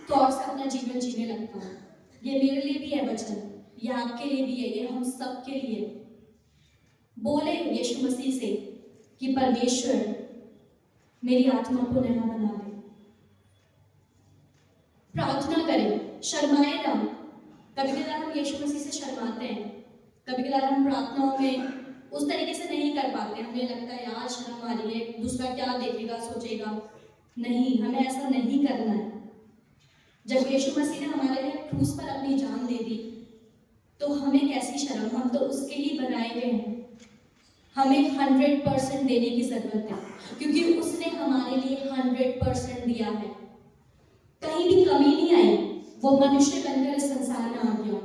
तौर से अपना जीवन जीने लगता हूँ। ये मेरे लिए भी है वचन, ये आपके लिए भी है, ये हम सब के लिए। बोले यीशु मसीह से कि परमेश्वर मेरी आत्मा को नया बना दे। प्रार्थना करें, शर्माए ना। कभी कभी हम यीशु मसीह से शर्माते हैं, कभी कभी हम प्रार्थनाओं में उस तरीके से नहीं कर पाते, हमें लगता है यार शर्म आ रही है, दूसरा क्या देखेगा, सोचेगा। नहीं, हमें ऐसा नहीं करना है। जब यीशु मसीह ने हमारे लिए क्रूस पर अपनी जान दे दी, तो हमें कैसी शर्म, हम तो उसके लिए बनाए गए हैं। हमें 100% देने की जरूरत है, क्योंकि उसने हमारे लिए 100% दिया है, कहीं भी कमी नहीं आई। वो मनुष्य बनकर इस संसार में आ गया,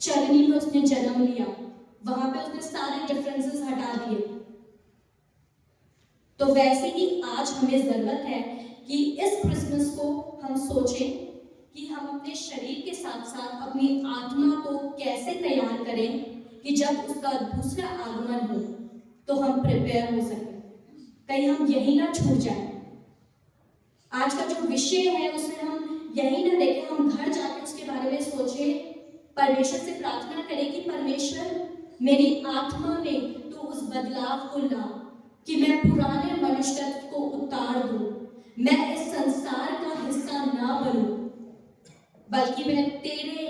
चरनी में उसने जन्म लिया, वहां पे उसने सारे डिफरेंसेस हटा दिए। तो वैसे ही आज हमें जरूरत है कि इस क्रिसमस को हम सोचें कि हम अपने शरीर के साथ साथ अपनी आत्मा को कैसे तैयार करें कि जब उसका दूसरा आगमन हो तो हम प्रिपेयर हो सकें, कहीं हम यही ना छूट जाए। आज का जो विषय है उसे हम यही ना देखें, हम घर जाके उसके बारे में सोचें परमेश्वर से प्रार्थना करें कि परमेश्वर मेरी आत्मा में तो उस बदलाव को ला कि मैं पुराने मनुष्य तत्व को उतार दूं, मैं इस संसार का हिस्सा ना बनूं, बल्कि मैं तेरे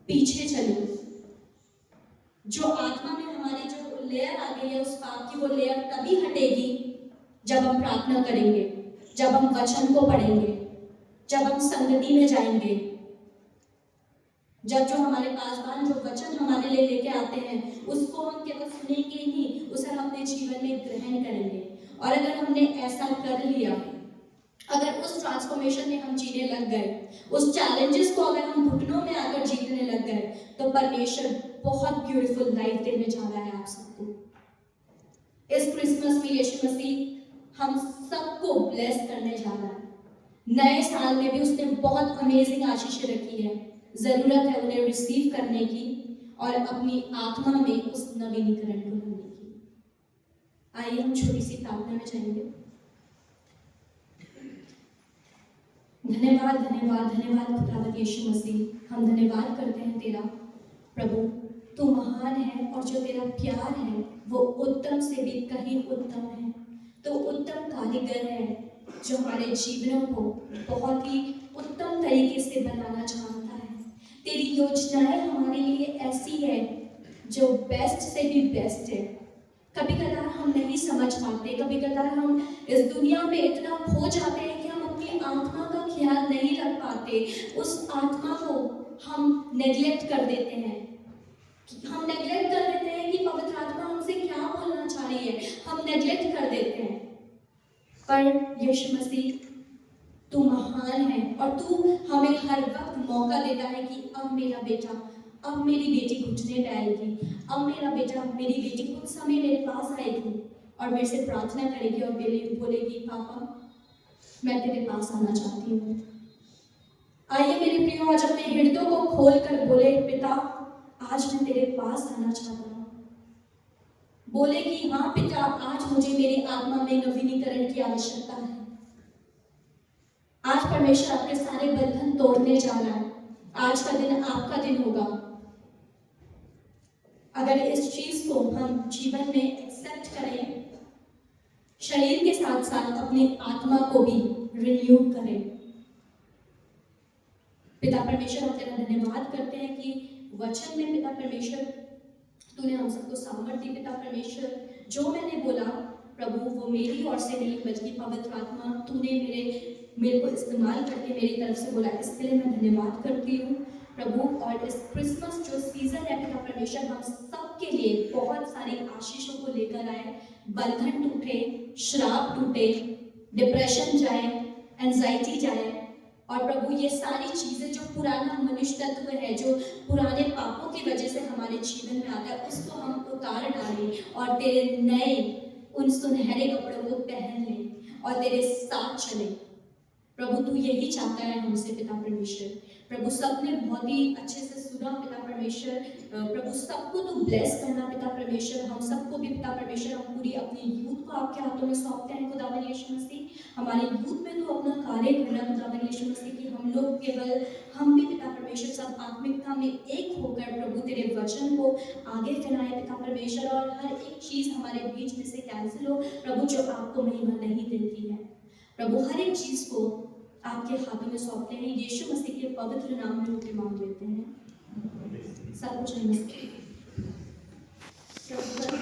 पीछे चलूं। जो आत्मा में हमारी जो लेयर आ गई है उस पाप की, वो लेयर तभी हटेगी जब हम प्रार्थना करेंगे, जब हम वचन को पढ़ेंगे, जब हम संगति में जाएंगे, जब जो हमारे पासवान जो वचन हमारे लिए लेके आते हैं उसको हम केवल सुनेंगे ही, उसे हम अपने जीवन में ग्रहण करेंगे। और अगर हमने ऐसा कर लिया, अगर उस ट्रांसफॉर्मेशन में हम जीने लग गए, उस चैलेंजेस को अगर हम घुटनों में आकर जीतने लग गए, तो परमेश्वर बहुत ब्यूटीफुल लाइफ देने जा रहा है आप सबको। इस क्रिसमस में यीशु मसीह हम सबको ब्लेस करने जा रहा है। नए साल में भी उसने बहुत अमेजिंग आशीष रखी है। जरूरत है उन्हें रिसीव करने की और अपनी आत्मा में उस नवीनीकरण को करने की। आइए हम छोटी सी प्रार्थना में जाएंगे। धन्यवाद धन्यवाद धन्यवाद खुदावंद यीशु मसीह, हम धन्यवाद करते हैं तेरा प्रभु, तू महान है और जो तेरा प्यार है वो उत्तम से भी कहीं उत्तम है। तो उत्तम कारीगर है जो हमारे जीवनों को बहुत ही उत्तम तरीके से बनाना चाहता है। तेरी योजनाएं हमारे लिए ऐसी है जो बेस्ट से भी बेस्ट है। कभी कदार हम नहीं समझ पाते, कभी कदार हम इस दुनिया में इतना खो जाते हैं कि हम अपनी आत्मा का ख्याल नहीं रख पाते। उस आत्मा को हम नेग्लेक्ट कर देते हैं, हम नेग्लेक्ट कर देते हैं कि पवित्र आत्मा हमसे क्या बोलना चाह रही है, हम नेग्लेक्ट कर देते हैं। पर यीशु मसीह तू महान है और तू हमें हर वक्त मौका देता है कि अब मेरा बेटा, अब मेरी बेटी घुटने डालेगी, अब मेरा बेटा मेरी बेटी कुछ समय मेरे पास आएगी और मेरे से प्रार्थना करेगी और बोलेगी पापा मैं तेरे पास आना चाहती हूँ। आइए मेरे प्रियो, आज अपने हृदयों को खोल कर बोले पिता आज मैं तेरे पास आना चाहता हूँ। बोले कि हाँ पिता आज मुझे मेरी आत्मा में नवीनीकरण की आवश्यकता है। आज परमेश्वर आपके सारे बंधन तोड़ने जा रहा है। आज का दिन आपका दिन होगा। अगर इस चीज को हम जीवन में एक्सेप्ट करें, शरीर के साथ साथ अपनी आत्मा को भी रिन्यू करें। पिता परमेश्वर हम तेरा धन्यवाद करते हैं कि वचन में पिता परमेश्वर तूने हम सबको सामर्थ्य दी। पिता परमेश्वर जो मैंने बोला प्रभु वो मेरी ओर से नहीं बल्कि पवित्र आत्मा तूने मेरे को इस्तेमाल करके मेरी तरफ से बोला, इसके लिए मैं धन्यवाद करती हूँ प्रभु। और इस क्रिसमस जो सीजन है पिता परमेश्वर हम सबके लिए बहुत सारी आशीषों को लेकर आए। बंधन टूटे, श्राप टूटे, डिप्रेशन जाए, एंजाइटी जाए और प्रभु ये सारी चीजें जो पुराना मनुष्य तत्व है, जो पुराने पापों की वजह से हमारे जीवन में आता है, उसको हम उतार डालें और तेरे नए उन सुनहरे कपड़ों को पहन लें और तेरे साथ चलें। प्रभु तू यही चाहता है हमसे पिता परमेश्वर। प्रभु सबने बहुत ही अच्छे से सुना पिता परमेश्वर। प्रभु सबको तू ब्लेस करना पिता परमेश्वर। हम सबको भी पिता परमेश्वर हम पूरी अपनी यूथ को आपके हाथों में सौंपते हैं खुदावंद यीशु मसीह। हमारे यूथ में तू अपना कार्य करना खुदावंद यीशु मसीह कि हम लोग केवल हम भी पिता परमेश्वर सब आत्मिकता में एक होकर प्रभु तेरे वचन को आगे फैलाएं पिता परमेश्वर। और हर एक चीज हमारे बीच में से कैंसिल हो प्रभु जो आपको महिमा नहीं देती है। प्रभु हर एक चीज को आपके हाथों में सौंपते हैं। यीशु मसीह के पवित्र नाम में मांग लेते हैं। सब कुछ नमस्कार।